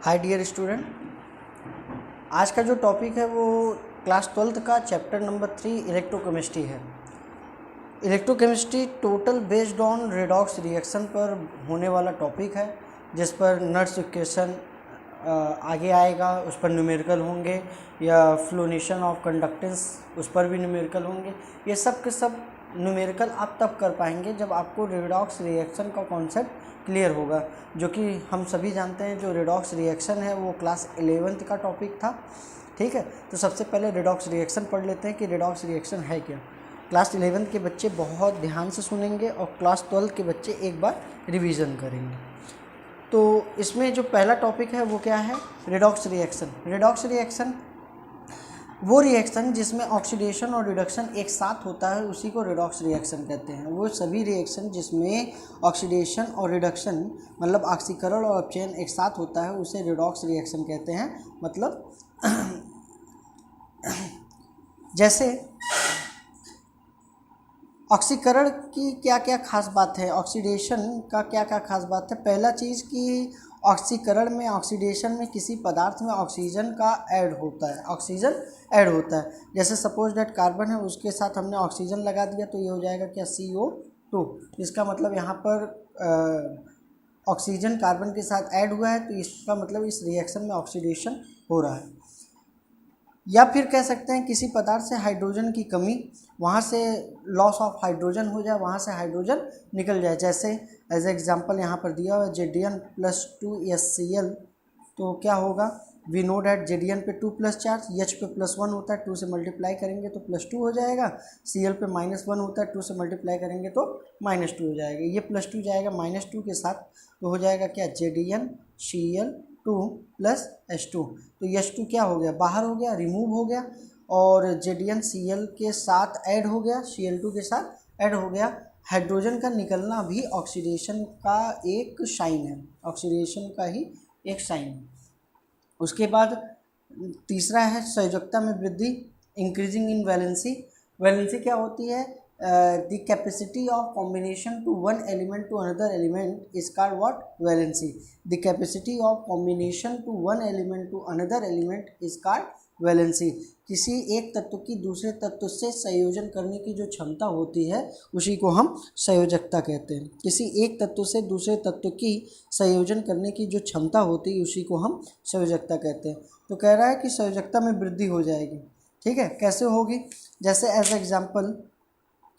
Hi dear student, आज का जो टॉपिक है वो क्लास 12th का चैप्टर नंबर 3 इलेक्ट्रोकेमिस्ट्री है। Electrochemistry total based on redox reaction पर होने वाला टॉपिक है, जिस पर नट्स इक्वेशन आगे आएगा, उस पर न्यूमेरिकल होंगे, या फ्लोनेशन ऑफ कंडक्टेंस उस पर भी न्यूमेरिकल होंगे। ये सब के सब न्यूमेरिकल आप तब कर पाएंगे जब आपको रेडॉक्स रिएक्शन का कॉन्सेप्ट क्लियर होगा, जो कि हम सभी जानते हैं। जो रेडॉक्स रिएक्शन है वो क्लास 11th का टॉपिक था। ठीक है, तो सबसे पहले रेडॉक्स रिएक्शन पढ़ लेते हैं कि रेडॉक्स रिएक्शन है क्या। क्लास 11th के बच्चे बहुत ध्यान से सुनेंगे और क्लास 12 के बच्चे एक बार रिवीजन करेंगे। तो इसमें जो पहला टॉपिक है वो क्या है? Redox reaction. रेडॉक्स रिएक्शन वो रिएक्शन जिसमें ऑक्सीडेशन और रिडक्शन एक साथ होता है, उसी को रेडॉक्स रिएक्शन कहते हैं। वो सभी रिएक्शन जिसमें ऑक्सीडेशन और रिडक्शन मतलब ऑक्सीकरण और अपचयन एक साथ होता है, उसे रेडॉक्स रिएक्शन कहते हैं। मतलब जैसे ऑक्सीकरण की क्या क्या खास बात है, ऑक्सीडेशन का क्या क्या खास बात है। पहला चीज़ कि ऑक्सीकरण में, ऑक्सीडेशन में किसी पदार्थ में ऑक्सीजन का ऐड होता है, ऑक्सीजन ऐड होता है। जैसे सपोज दैट कार्बन है, उसके साथ हमने ऑक्सीजन लगा दिया तो ये हो जाएगा क्या? CO2। इसका मतलब यहाँ पर ऑक्सीजन कार्बन के साथ ऐड हुआ है, तो इसका मतलब इस रिएक्शन में ऑक्सीडेशन हो रहा है। या फिर कह सकते हैं किसी पदार्थ से हाइड्रोजन की कमी, वहाँ से लॉस ऑफ हाइड्रोजन हो जाए, वहाँ से हाइड्रोजन निकल जाए। जैसे एज एग्जांपल यहाँ पर दिया हुआ है Zn+2HCl, तो क्या होगा? वी नो डैट Zn पे 2 चार्ज, H पे +1 होता है, 2 से मल्टीप्लाई करेंगे तो +2 हो जाएगा। Cl पे -1 होता है, 2 से मल्टीप्लाई करेंगे तो -2 हो जाएगा। ये +2 जाएगा -2 के साथ, तो हो जाएगा क्या? ZnCl2 + H2। तो H2 क्या हो गया? बाहर हो गया, रिमूव हो गया, और ZnCl के साथ ऐड हो गया, Cl2 के साथ ऐड हो गया। हाइड्रोजन का निकलना भी ऑक्सीडेशन का एक साइन है, ऑक्सीडेशन का ही एक साइन है। उसके बाद तीसरा है संयोजकता में वृद्धि, इंक्रीजिंग इन वैलेंसी। वैलेंसी क्या होती है? The capacity of combination to one element to another element is called what? Valency. The capacity of combination to one element to another element is called valency. किसी एक तत्व की दूसरे तत्व से संयोजन करने की जो क्षमता होती है, उसी को हम संयोजकता कहते हैं। किसी एक तत्व से दूसरे तत्व की संयोजन करने की जो क्षमता होती है, उसी को हम संयोजकता कहते हैं। तो कह रहा है कि संयोजकता में वृद्धि हो जाएगी। ठीक है, कैसे होगी? जैसे एज एग्जाम्पल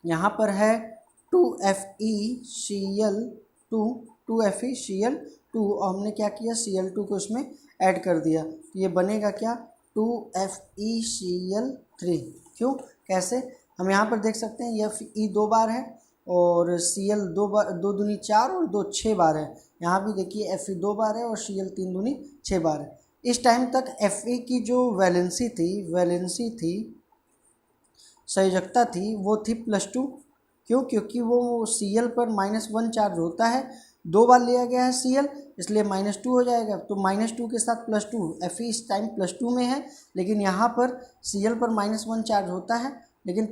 यहाँ पर है 2FeCl2, 2FeCl2, और हमने क्या किया? Cl2 को इसमें ऐड कर दिया, तो ये बनेगा क्या? 2FeCl3। क्यों? कैसे? हम यहाँ पर देख सकते हैं Fe 2 बार है, और Cl 2 बार, 2 दूनी 4 और 2 6 बार है। यहाँ भी देखिए Fe 2 बार है और Cl 3 दूनी 6 बार है। इस टाइम तक Fe की जो वैलेंसी थी, संयोजकता थी, वो थी +2। क्यों? क्योंकि वो Cl पर -1 चार्ज होता है, 2 बार लिया गया है Cl, इसलिए -2 हो जाएगा। तो -2 के साथ +2, Fe इस टाइम +2 में है, लेकिन यहाँ पर Cl पर -1 चार्ज होता है, लेकिन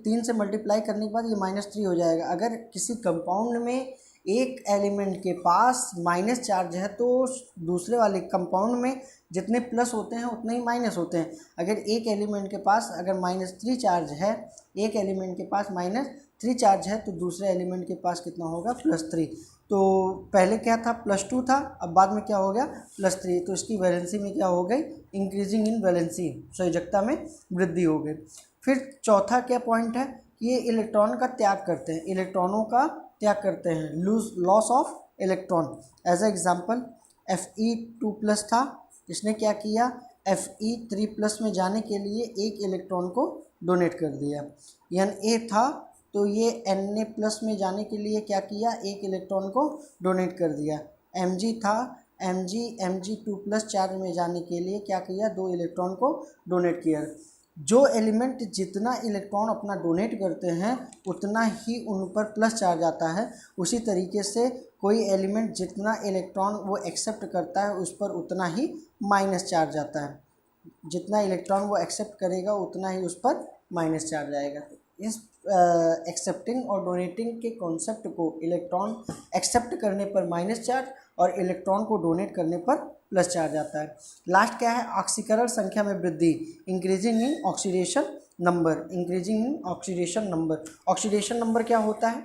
3 से मल्टीप्लाई करने के बाद ये -3 हो जाएगा। अगर किसी कंपाउंड में एक एलिमेंट के पास माइनस चार्ज है, तो दूसरे वाले कंपाउंड में जितने प्लस होते हैं उतने ही माइनस होते हैं। अगर एक एलिमेंट के पास अगर -3 चार्ज है, एक एलिमेंट के पास -3 चार्ज है, तो दूसरे एलिमेंट के पास कितना होगा? +3। तो पहले क्या था? +2 था, अब बाद में क्या हो गया? +3। तो इसकी वैलेंसी में क्या हो गई? इंक्रीजिंग इन वैलेंसी, संयोजकता में वृद्धि हो गई। फिर चौथा क्या पॉइंट है? ये इलेक्ट्रॉन का त्याग करते हैं, इलेक्ट्रॉनों का त्याग करते हैं, loss of electron. As example Fe2+ था, इसने क्या किया? Fe3+ में जाने के लिए एक इलेक्ट्रॉन को डोनेट कर दिया। Na था, तो ये Na+ में जाने के लिए क्या किया? एक इलेक्ट्रॉन को डोनेट कर दिया। Mg था, Mg2+ चार्ज में जाने के लिए क्या किया? 2 इलेक्ट्रॉन को डोनेट किया। जो एलिमेंट जितना इलेक्ट्रॉन अपना डोनेट करते हैं, उतना ही उन पर प्लस चार्ज आता है। उसी तरीके से कोई एलिमेंट जितना इलेक्ट्रॉन वो एक्सेप्ट करता है, उस पर उतना ही माइनस चार्ज आता है। जितना इलेक्ट्रॉन वो एक्सेप्ट करेगा, उतना ही उस पर माइनस चार्ज आएगा। इस एक्सेप्टिंग और डोनेटिंग के कॉन्सेप्ट को, इलेक्ट्रॉन एक्सेप्ट करने पर माइनस चार्ज और इलेक्ट्रॉन को डोनेट करने पर प्लस चार्ज आता है। लास्ट क्या है, ऑक्सीकरण संख्या में वृद्धि, increasing in oxidation number, increasing in oxidation number. Oxidation number क्या होता है,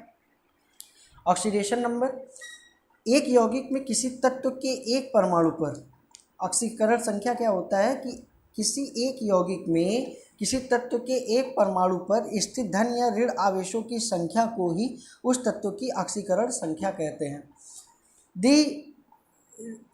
ऑक्सीडेशन नंबर एक यौगिक में किसी तत्व के एक परमाणु पर, ऑक्सीकरण संख्या क्या होता है कि किसी एक यौगिक में किसी तत्व के एक परमाणु पर स्थित धन या ऋण आवेशों की संख्या को ही उस तत्व की ऑक्सीकरण संख्या कहते हैं। The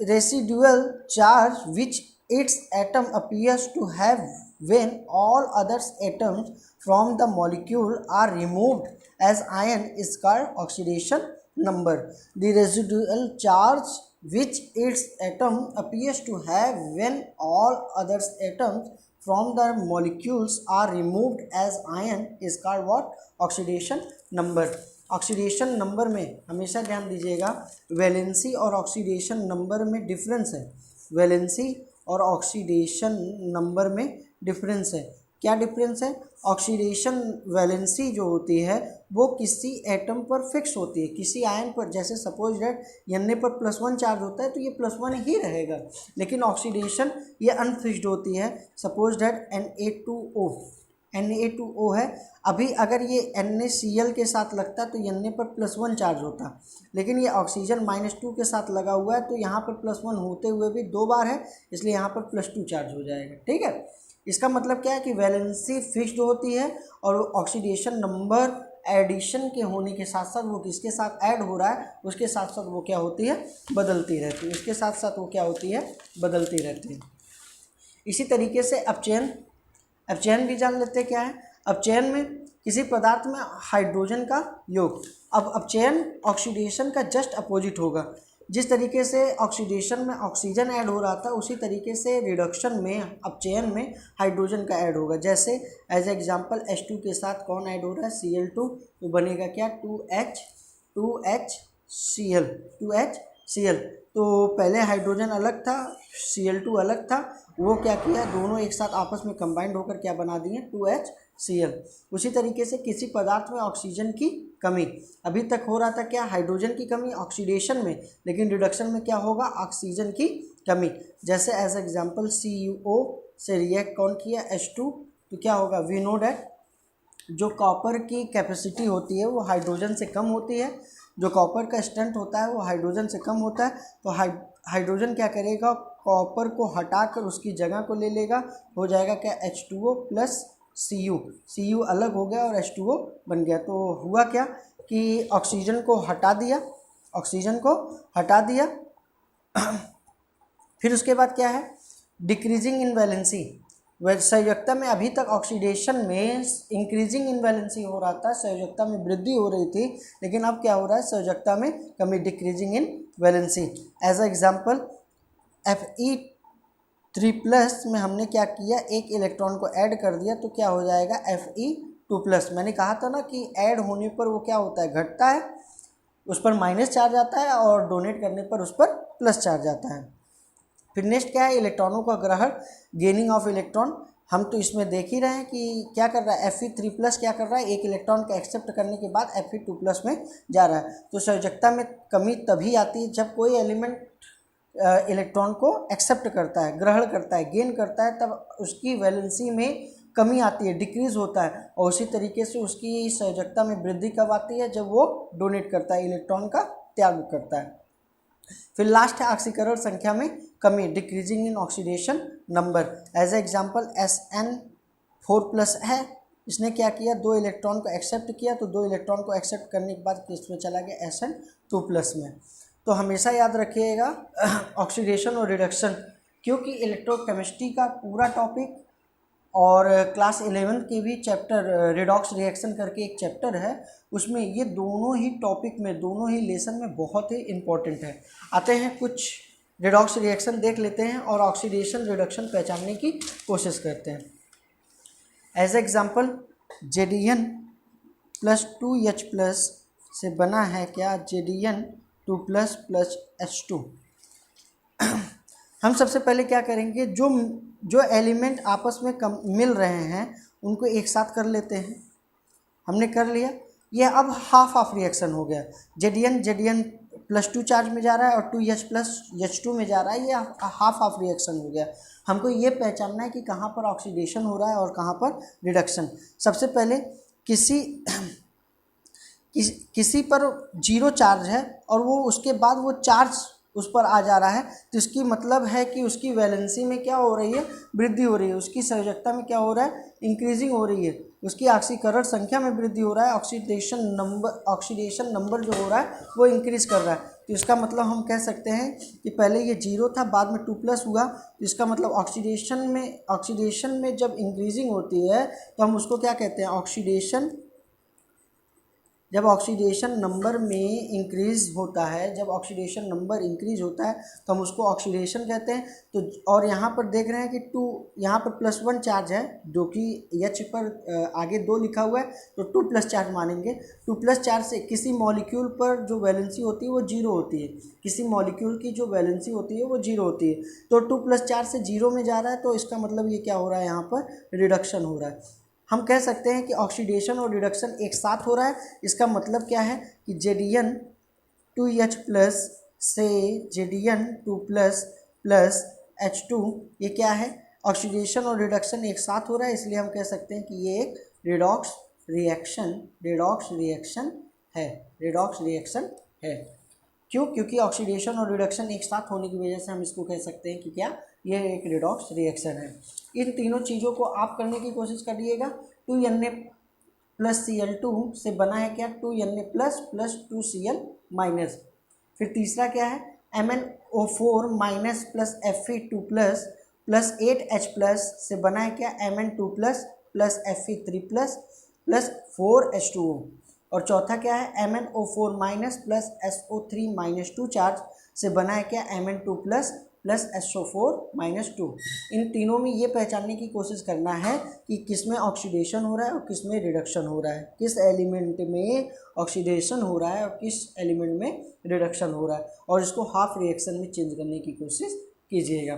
residual charge which its atom appears to have when all other atoms from the molecule are removed as ion is called oxidation number. The residual charge which its atom appears to have when all other atoms from the molecules are removed as ion is called what? Oxidation number. Oxidation number में हमेशा ध्यान दीजिएगा, valency और oxidation number में difference है, valency और oxidation number में difference है। क्या डिफरेंस है, ऑक्सीडेशन वैलेंसी जो होती है वो किसी एटम पर फिक्स होती है, किसी आयन पर, जैसे सपोज दैट Na पर +1 चार्ज होता है तो ये +1 ही रहेगा, लेकिन ऑक्सीडेशन ये अनफिक्स्ड होती है। सपोज दैट Na2O है, अभी अगर ये NaCl के साथ लगता तो Na पर +1 चार्ज होता, लेकिन ये ऑक्सीजन -2 के साथ लगा हुआ है तो यहाँ पर +1 होते हुए भी 2 बार है, इसलिए यहाँ पर +2 चार्ज हो जाएगा। ठीक है, इसका मतलब क्या है कि वैलेंसी फिक्स्ड होती है और ऑक्सीडेशन नंबर एडिशन के होने के साथ साथ वो किसके साथ ऐड हो रहा है उसके साथ साथ वो क्या होती है, बदलती रहती है, उसके साथ साथ वो क्या होती है, बदलती रहती है। इसी तरीके से अपचयन भी जान लेते हैं क्या है। अपचयन में किसी पदार्थ में हाइड्रोजन का योग, अब अपचयन ऑक्सीडेशन का जस्ट अपोजिट होगा। जिस तरीके से ऑक्सीडेशन में ऑक्सीजन ऐड हो रहा था उसी तरीके से रिडक्शन में, अपचयन में हाइड्रोजन का ऐड होगा। जैसे एज एग्जांपल H2 के साथ कौन ऐड हो रहा है, Cl2, तो बनेगा क्या, 2HCl। तो पहले हाइड्रोजन अलग था, Cl2 अलग था, वो क्या किया, दोनों एक साथ आपस में कंबाइंड होकर क्या बना दिए, 2HCl। उसी तरीके से किसी पदार्थ में ऑक्सीजन की कमी, अभी तक हो रहा था क्या, हाइड्रोजन की कमी ऑक्सीडेशन में, लेकिन रिडक्शन में क्या होगा, ऑक्सीजन की कमी। जैसे एज एग्जांपल CuO से रिएक्ट कौन किया, H2, तो क्या होगा, वी नो डैट जो कॉपर की कैपेसिटी होती है वो हाइड्रोजन से कम होती है, जो कॉपर का स्ट्रेंथ होता है वो हाइड्रोजन से कम होता है। तो हाइड्रोजन क्या करेगा, कॉपर को हटाकर उसकी जगह को ले लेगा, हो जाएगा क्या, H2O प्लस Cu अलग हो गया और H2O बन गया। तो हुआ क्या कि ऑक्सीजन को हटा दिया फिर उसके बाद क्या है, डिक्रीजिंग इन वैलेंसी, संयोजकता में अभी तक ऑक्सीडेशन में इंक्रीजिंग इन वैलेंसी हो रहा था, संयोजकता में वृद्धि हो रही थी, लेकिन अब क्या हो रहा है, संयोजकता में कमी, decreasing in valency. As a example Fe3+ में हमने क्या किया, एक इलेक्ट्रॉन को ऐड कर दिया तो क्या हो जाएगा, Fe2+। मैंने कहा था ना कि ऐड होने पर वो क्या होता है, घटता है, उस पर माइनस चार्ज आता है और डोनेट करने पर उस पर प्लस चार्ज आता है। फिर नेक्स्ट क्या है, इलेक्ट्रॉनों का ग्रहण, गेनिंग ऑफ इलेक्ट्रॉन। हम तो इसमें देख ही रहे हैं कि क्या कर रहा है, Fe3+ क्या कर रहा है, एक इलेक्ट्रॉन का एक्सेप्ट करने के बाद Fe2+ में जा रहा है। तो संयोजकता में कमी तभी आती है जब कोई एलिमेंट इलेक्ट्रॉन को एक्सेप्ट करता है, ग्रहण करता है, गेन करता है, तब उसकी वैलेंसी में कमी आती है, डिक्रीज होता है। और उसी तरीके से उसकी संयोजकता में वृद्धि कब आती है, जब वो डोनेट करता है, इलेक्ट्रॉन का त्याग करता है। फिर लास्ट है ऑक्सीकरण संख्या में कमी, decreasing in oxidation number. As a example SN4+ है, इसने क्या किया, 2 इलेक्ट्रॉन को एक्सेप्ट किया, तो 2 इलेक्ट्रॉन को एक्सेप्ट करने के बाद किस में चला गया, SN2+ में। तो हमेशा याद रखिएगा ऑक्सीडेशन और रिडक्शन, क्योंकि इलेक्ट्रोकेमिस्ट्री का पूरा टॉपिक और क्लास 11 के भी चैप्टर रिडॉक्स रिएक्शन करके एक चैप्टर है, उसमें ये दोनों ही टॉपिक में, दोनों ही लेसन में बहुत ही इम्पोर्टेंट है। आते हैं कुछ रिडॉक्स रिएक्शन देख लेते हैं और ऑक्सीडेशन रिडक्शन पहचानने की कोशिश करते हैं। एज एग्जांपल Zn+2H+ से बना है क्या, Zn2+ H2। हम सबसे पहले क्या करेंगे, जो एलिमेंट आपस में मिल रहे हैं उनको एक साथ कर लेते हैं। हमने कर लिया, यह अब हाफ ऑफ रिएक्शन हो गया। Zn +2 चार्ज में जा रहा है और 2H प्लस H2 में जा रहा है, ये हाफ हाफ रिएक्शन हो गया। हमको ये पहचानना है कि कहाँ पर ऑक्सीडेशन हो रहा है और कहाँ पर रिडक्शन। सबसे पहले किसी पर 0 चार्ज है और वो उसके बाद वो चार्ज उस पर आ जा रहा है, तो इसकी मतलब है कि उसकी वैलेंसी में क्या हो रही है, वृद्धि हो रही है, उसकी संयोजकता में क्या हो रहा है, इंक्रीजिंग हो रही है, उसकी ऑक्सीकरण संख्या में वृद्धि हो रहा है, ऑक्सीडेशन नंबर जो हो रहा है वो इंक्रीज कर रहा है। तो इसका मतलब हम कह सकते हैं कि पहले ये 0 था, बाद में 2+ हुआ, तो इसका मतलब ऑक्सीडेशन में जब इंक्रीजिंग होती है तो हम उसको क्या कहते हैं, जब ऑक्सीडेशन नंबर में इंक्रीज होता है, जब ऑक्सीडेशन नंबर इंक्रीज होता है तो हम उसको ऑक्सीडेशन कहते हैं। तो और यहाँ पर देख रहे हैं कि यहाँ पर +1 चार्ज है, जो कि H पर आगे 2 लिखा हुआ है, तो 2+ चार्ज मानेंगे। 2+ चार्ज से किसी मॉलिक्यूल पर जो वैलेंसी होती है वो 0 होती है, किसी मॉलिक्यूल की जो वैलेंसी होती है वो 0 होती है। तो 2+ चार्ज से 0 में जा रहा है, तो इसका मतलब ये क्या हो रहा है, यहाँ पर रिडक्शन हो रहा है। हम कह सकते हैं कि ऑक्सीडेशन और रिडक्शन एक साथ हो रहा है। इसका मतलब क्या है कि Zn 2H प्लस से Zn 2+ H2, ये क्या है, ऑक्सीडेशन और रिडक्शन एक साथ हो रहा है, इसलिए हम कह सकते हैं कि ये एक रिडॉक्स रिएक्शन है। क्यों? क्योंकि ऑक्सीडेशन और रिडक्शन एक साथ होने की वजह से हम इसको कह सकते हैं कि क्या, ये एक रिडॉक्स रिएक्शन है। इन तीनों चीज़ों को आप करने की कोशिश करिएगा। 2Na प्लस Cl2 से बना है क्या, 2Na प्लस 2Cl-। फिर तीसरा क्या है, MnO4- plus Fe2 plus 8H plus से बना है क्या, Mn2 plus Fe3 plus 4H2O। और चौथा क्या है, MnO4- प्लस SO3- 2 चार्ज से बना है क्या, Mn2 प्लस SO4-2। इन तीनों में ये पहचानने की कोशिश करना है कि किस में ऑक्सीडेशन हो रहा है और किस में रिडक्शन हो रहा है, किस एलिमेंट में ऑक्सीडेशन हो रहा है और किस एलिमेंट में रिडक्शन हो रहा है, और इसको हाफ रिएक्शन में चेंज करने की कोशिश कीजिएगा।